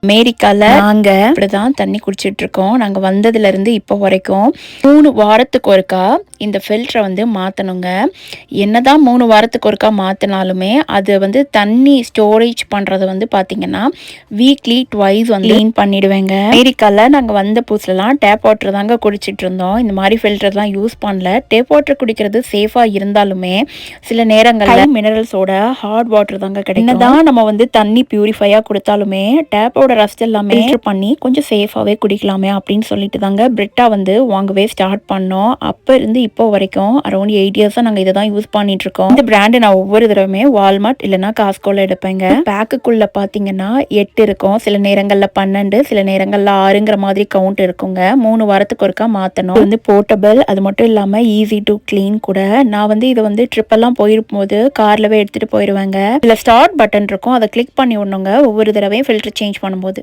அமெரிக்கால நாங்க இப்படிதான் தண்ணி குடிச்சிட்டு இருக்கோம். நாங்க வந்ததுல இருந்து இப்போ வரைக்கும் 3 வாரத்துக்கு ஒருக்கா இந்த ஃபில்டரை வந்து மாத்தணுங்க. என்னதான் 3 வாரத்துக்கு ஒருக்கா மாத்தினாலுமே அது வந்து தண்ணி ஸ்டோரேஜ் பண்றது வந்து பாத்தீங்கன்னா வீக்லி ட்வைஸ் வந்து க்ளீன் பண்ணிடுவேங்க. அமெரிக்கால நாங்க வந்த புதுசுலாம் டேப் வாட்டர் தாங்க குடிச்சிட்டு இருந்தோம். இந்த மாதிரி ஃபில்டர்லாம் யூஸ் பண்ணல. டேப் வாட்டர் குடிக்கிறது சேஃபா இருந்தாலுமே சில நேரங்கள்ல மினரல்ஸோட ஹார்ட் வாட்டர் தாங்க கிடைக்கும். என்னதான் நம்ம வந்து தண்ணி பியூரிஃபையா கொடுத்தாலுமே டேப்போட ரஸ்ட் எல்லாமே ஃபில்டர் பண்ணி கொஞ்சம் சேஃபாவே குடிக்கலாமே அப்படின்னு சொல்லிட்டு தாங்க பிரிட்டா வந்து வாங்கவே ஸ்டார்ட் பண்ணோம். அப்ப இருந்து இப்போ வரைக்கும் அரௌண்ட் 8 இயர்ஸா நாங்க இதை தான் யூஸ் பண்ணிட்டு இருக்கோம். இந்த பிராண்ட் நான் ஒவ்வொரு தடவையுமே வால்மார்ட் இல்லைன்னா காஸ்கோல எடுப்பேங்க. பேக்குக்குள்ள பாத்தீங்கன்னா 8 இருக்கும், சில நேரங்கள்ல 12, சில நேரங்கள்ல 6ங்கிற மாதிரி கவுண்ட் இருக்குங்க. 3 வாரத்துக்கு ஒருக்கா மாத்தணும். இது வந்து போர்ட்டபிள், அது மட்டும் இல்லாம ஈஸி டு கிளீன் கூட. நான் வந்து இதை வந்து ட்ரிப் எல்லாம் போயிருக்கும் போது கார்லவே எடுத்துட்டு போயிருவேங்க. இதுல ஸ்டார்ட் பட்டன் இருக்கும், அதை கிளிக் பண்ணி விடணுங்க ஒவ்வொரு தடவையும் ஃபில்டர் சேஞ்ச் பண்ணும்போது.